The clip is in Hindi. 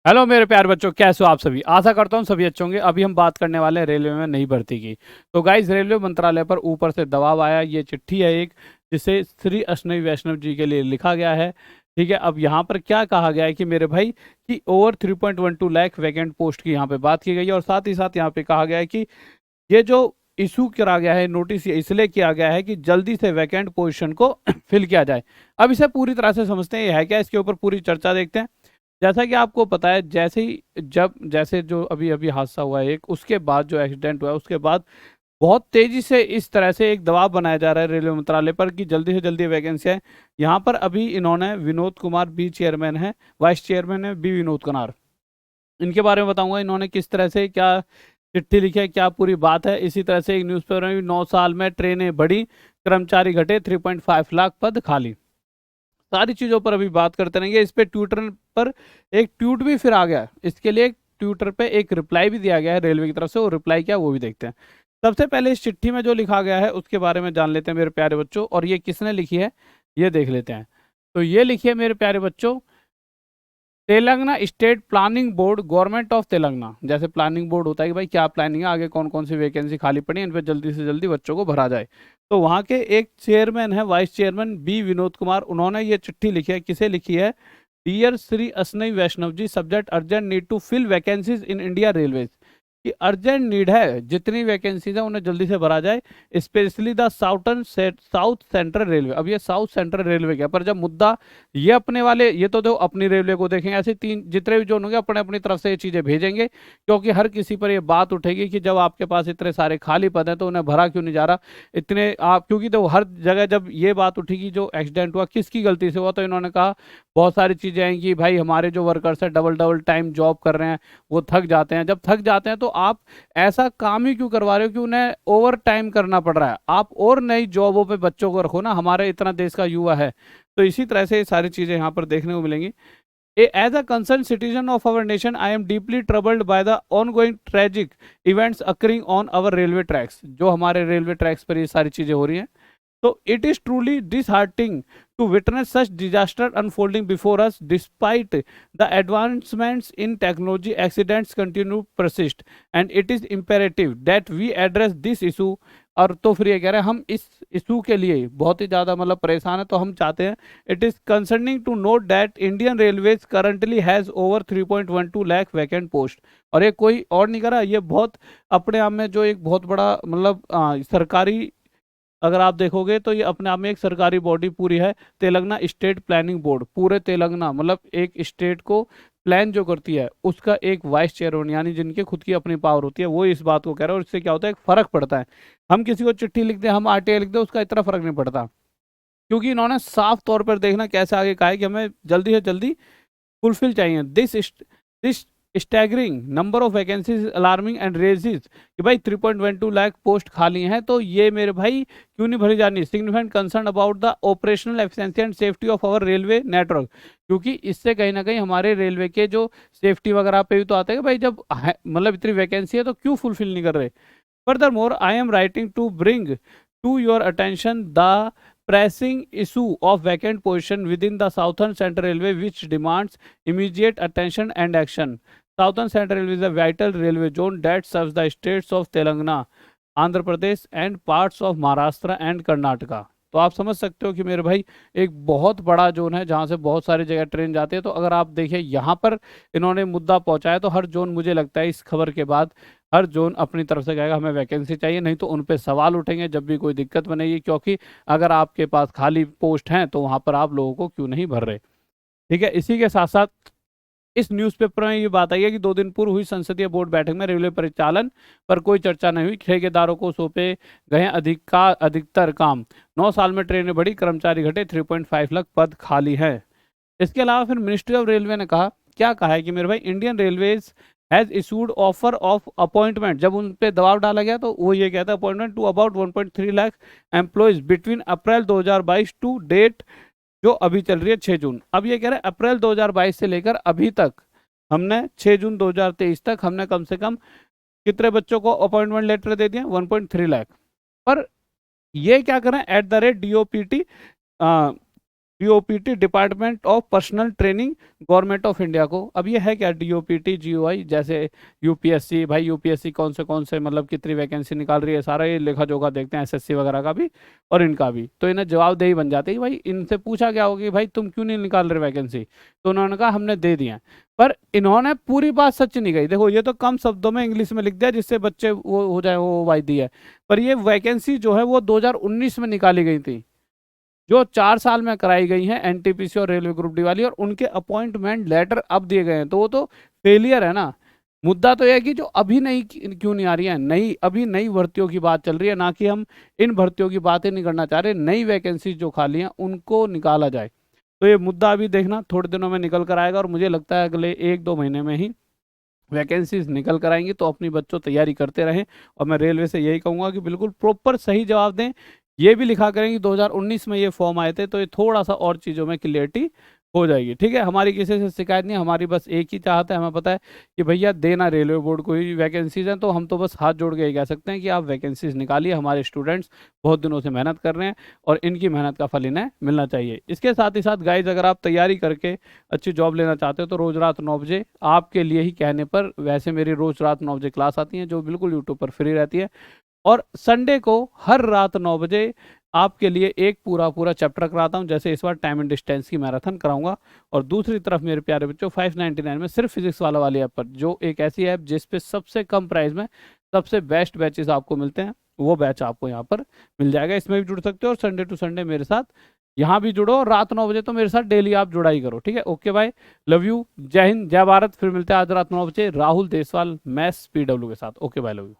हेलो मेरे प्यारे बच्चों, कैसे हो आप सभी। आशा करता हूँ सभी अच्छे होंगे। अभी हम बात करने वाले हैं रेलवे में नई भर्ती की। तो गाइस, रेलवे मंत्रालय पर ऊपर से दबाव आया। ये चिट्ठी है एक, जिसे श्री अश्विनी वैष्णव जी के लिए लिखा गया है। ठीक है, अब यहाँ पर क्या कहा गया है कि मेरे भाई कि ओवर 3.12 लाख वैकेंट पोस्ट की यहाँ पे बात की गई है। और साथ ही साथ यहाँ पे कहा गया है कि ये जो इशू करा गया है नोटिस, ये इसलिए किया गया है कि जल्दी से वैकेंट पोजीशन को फिल किया जाए। अब इसे पूरी तरह से समझते हैं ये है क्या, इसके ऊपर पूरी चर्चा देखते हैं। जैसा कि आपको पता है, जैसे जो अभी अभी हादसा हुआ है एक, उसके बाद जो एक्सीडेंट हुआ है उसके बाद बहुत तेजी से इस तरह से एक दबाव बनाया जा रहा है रेलवे मंत्रालय पर कि जल्दी से जल्दी वैकेंसी है। यहाँ पर अभी इन्होंने विनोद कुमार बी चेयरमैन है, वाइस चेयरमैन है बी विनोद कुमार, इनके बारे में बताऊंगा इन्होंने किस तरह से क्या चिट्ठी लिखी है, क्या पूरी बात है। इसी तरह से एक न्यूज़पेपर में भी 9 साल में ट्रेनें बढ़ी, कर्मचारी घटे, 3.5 लाख पद खाली। सारी चीजों पर अभी बात करते रहेंगे। इस पे ट्विटर पर एक ट्वीट भी फिर आ गया, इसके लिए ट्विटर पे एक रिप्लाई भी दिया गया है रेलवे की तरफ से। वो रिप्लाई क्या, वो भी देखते हैं। सबसे पहले इस चिट्ठी में जो लिखा गया है उसके बारे में जान लेते हैं मेरे प्यारे बच्चों, और ये किसने लिखी है ये देख लेते हैं। तो ये लिखी है मेरे प्यारे बच्चों, Telangana state planning board, government of Telangana. जैसे प्लानिंग बोर्ड होता है कि भाई क्या प्लानिंग है, आगे कौन कौन सी वैकेंसी खाली पड़ी है, इन पर जल्दी से जल्दी बच्चों को भरा जाए। तो वहाँ के एक चेयरमैन है, vice chairman B Vinod Kumar, उन्होंने ये चिट्ठी लिखी है। किसे लिखी है? Dear Shri Ashwini Vaishnaw ji, subject urgent need to fill vacancies in India railways, कि अर्जेंट नीड है, जितनी वैकेंसीज है उन्हें जल्दी से भरा जाए, specially the south central railway. अब ये साउथ सेंट्रल रेलवे क्या, पर जब मुद्दा ये अपने वाले, ये तो अपनी रेलवे को देखेंगे, ऐसे तीन जितने भी जोन होंगे अपने अपनी तरफ से ये चीजें भेजेंगे, क्योंकि हर किसी पर ये बात उठेगी कि जब आपके पास इतने सारे खाली पद हैं तो उन्हें भरा क्यों नहीं जा रहा इतने आप, क्योंकि तो हर जगह जब ये बात उठेगी जो एक्सीडेंट हुआ किसकी गलती से हुआ, तो इन्होंने कहा बहुत सारी चीजें हैं कि भाई हमारे जो वर्कर्स हैं डबल डबल टाइम जॉब कर रहे हैं, वो थक जाते हैं। जब थक जाते हैं तो आप ऐसा काम ही क्यों करवा रहे हो कि उन्हें ओवर टाइम करना पड़ रहा है? आप और नई जॉबों पे बच्चों को रखो ना, हमारे इतना देश का युवा है। तो इसी तरह से ये सारी चीजें यहाँ पर देखने को मिलेंगी। As a concerned citizen of our nation, I am deeply troubled by the ongoing tragic events occurring on our railway tracks। जो हमारे रेलवे ट्रैक्स पर ये सारी चीजें हो रही हैं, so it is truly disheartening to witness such disaster unfolding before us. Despite the advancements in technology, accidents continue to persist, and it is imperative that we address this issue। और तो फिर ये कह रहे हैं हम इस इशू के लिए बहुत ही ज़्यादा मतलब परेशान है, तो हम चाहते हैं it is concerning to note that Indian railways currently has over 3.12 lakh vacant post. और ये कोई और नहीं कर रहा, ये बहुत अपने आप में जो एक बहुत बड़ा मतलब सरकारी, अगर आप देखोगे तो ये अपने आप में एक सरकारी बॉडी पूरी है, तेलंगाना स्टेट प्लानिंग बोर्ड। पूरे तेलंगाना मतलब एक स्टेट को प्लान जो करती है उसका एक वाइस चेयरमैन, यानी जिनके खुद की अपनी पावर होती है, वो इस बात को कह रहा है। और इससे क्या होता है, एक फर्क पड़ता है। हम किसी को चिट्ठी लिखते हैं, हम आरटीआई लिखते हैं, उसका इतना फर्क नहीं पड़ता, क्योंकि इन्होंने साफ तौर पर देखना कैसे आगे कहा है कि हमें जल्दी से जल्दी फुलफिल चाहिए। This staggering number of vacancies alarming and raises कि भाई 3.12 लाख पोस्ट खाली हैं, तो ये मेरे भाई क्यों नहीं भरी जानी। Significant concern about the operational efficiency and safety of our railway network, क्योंकि इससे कहीं ना कहीं हमारे रेलवे के जो सेफ्टी वगैरह पे भी तो आता है कि भाई जब मतलब इतनी वैकेंसी है तो क्यों फुलफिल नहीं कर रहे। Furthermore, I am writing to bring to your attention the pressing issue of vacant position within the Southern Central Railway, which demands immediate attention and action. Southern Central Railway is a vital railway zone that serves the states of Telangana, Andhra Pradesh and parts of Maharashtra and Karnataka। तो आप समझ सकते हो कि मेरे भाई एक बहुत बड़ा जोन है जहाँ से बहुत सारी जगह ट्रेन जाती है। तो अगर आप देखिए यहाँ पर इन्होंने मुद्दा पहुंचाया, तो हर जोन, मुझे लगता है इस खबर के बाद हर जोन अपनी तरफ से कहेगा हमें वैकेंसी चाहिए, नहीं तो उन पे सवाल उठेंगे जब भी कोई दिक्कत बनेगी, क्योंकि अगर आपके पास खाली पोस्ट हैं तो वहां पर आप लोगों को क्यों नहीं भर रहे। ठीक है, इसी के साथ साथ इस न्यूज़पेपर में ये बात आई है कि 2 दिन पूर्व हुई संसदीय बोर्ड बैठक में रेलवे परिचालन पर कोई चर्चा नहीं हुई। ठेकेदारों को सौंपे गए अधिकतर काम, 9 साल में ट्रेनें बढ़ी, कर्मचारी घटे, 3.5 लाख पद खाली है। इसके अलावा फिर मिनिस्ट्री ऑफ रेलवे ने कहा, क्या कहा है कि मेरे भाई Indian railways has issued offer of appointment. जब उन पे दबाव डाला गया तो वो ये कहता है appointment to about 1.3 lakh employees between April 2022 to date, जो अभी चल रही है 6 जून। अब ये कह रहे हैं अप्रैल 2022 से लेकर अभी तक हमने 6 जून 2023 तक हमने कम से कम कितने बच्चों को अपॉइंटमेंट लेटर दे दिए? 1.3 लाख। पर ये क्या करें, at the rate DOPT DOPT, department of personal training, government of India को। अब ये है क्या डीओपीटी, जीओआई, जैसे यूपीएससी, भाई यूपीएससी कौन से मतलब कितनी वैकेंसी निकाल रही है, सारा ये लेखा जोखा देखते हैं, एसएससी वगैरह का भी और इनका भी। तो इन्हें जवाबदेही बन जाती है। भाई इनसे पूछा क्या होगी, भाई तुम क्यों नहीं निकाल रहे वैकेंसी, तो उन्होंने कहा हमने दे दिया। पर इन्होंने पूरी बात सच नहीं कही। देखो ये तो कम शब्दों में इंग्लिश में लिख दिया जिससे बच्चे वो हो जाए वो वायदी है, पर ये वैकेंसी जो है वो 2019 में निकाली गई थी, जो 4 साल में कराई गई हैं एनटीपीसी और रेलवे ग्रुप डी वाली, और उनके अपॉइंटमेंट लेटर अब दिए गए हैं, तो वो तो फेलियर है ना। मुद्दा तो यह है कि जो अभी नई क्यों नहीं आ रही है, नई अभी नई भर्तियों की बात चल रही है, ना कि हम इन भर्तियों की बातें नहीं करना चाह रहे। नई वैकेंसी जो खाली हैं उनको निकाला जाए। तो ये मुद्दा अभी देखना थोड़े दिनों में निकल कर आएगा, और मुझे लगता है अगले 1-2 महीने में ही वैकेंसीज निकल कर आएंगी। तो अपनी बच्चों तैयारी करते रहें, और मैं रेलवे से यही कहूँगा कि बिल्कुल प्रॉपर सही जवाब दें। ये भी लिखा करें कि 2019 में ये फॉर्म आए थे, तो ये थोड़ा सा और चीज़ों में क्लियरिटी हो जाएगी। ठीक है, हमारी किसी से शिकायत नहीं, हमारी बस एक ही चाहत है, हमें पता है कि भैया देना रेलवे बोर्ड को ही वैकेंसीज हैं, तो हम तो बस हाथ जोड़ के ये कह सकते हैं कि आप वैकेंसीज निकालिए। हमारे स्टूडेंट्स बहुत दिनों से मेहनत कर रहे हैं, और इनकी मेहनत का फल इन्हें मिलना चाहिए। इसके साथ ही साथ गाइज, अगर आप तैयारी करके अच्छी जॉब लेना चाहते हो तो रोज़ रात 9 बजे आपके लिए ही कहने पर, वैसे मेरी रोज़ रात 9 बजे क्लास आती है जो बिल्कुल यूट्यूब पर फ्री रहती है, और संडे को हर रात 9 बजे आपके लिए एक पूरा चैप्टर कराता हूं। जैसे इस बार टाइम एंड डिस्टेंस की मैराथन कराऊंगा, और दूसरी तरफ मेरे प्यारे बच्चों 599 में सिर्फ फिजिक्स वाली ऐप पर, जो एक ऐसी ऐप जिस पे सबसे कम प्राइस में सबसे बेस्ट बैचेस आपको मिलते हैं, वो बैच आपको यहाँ पर मिल जाएगा। इसमें भी जुड़ सकते हो, और संडे टू संडे मेरे साथ यहाँ भी जुड़ो, और रात 9 बजे तो मेरे साथ डेली आप जुड़ा ही करो। ठीक है, ओके बाय, लव यू, जय हिंद, जय भारत। फिर मिलते हैं आज रात 9 बजे राहुल देसवाल मैथ्स PW के साथ। Okay bye, love you.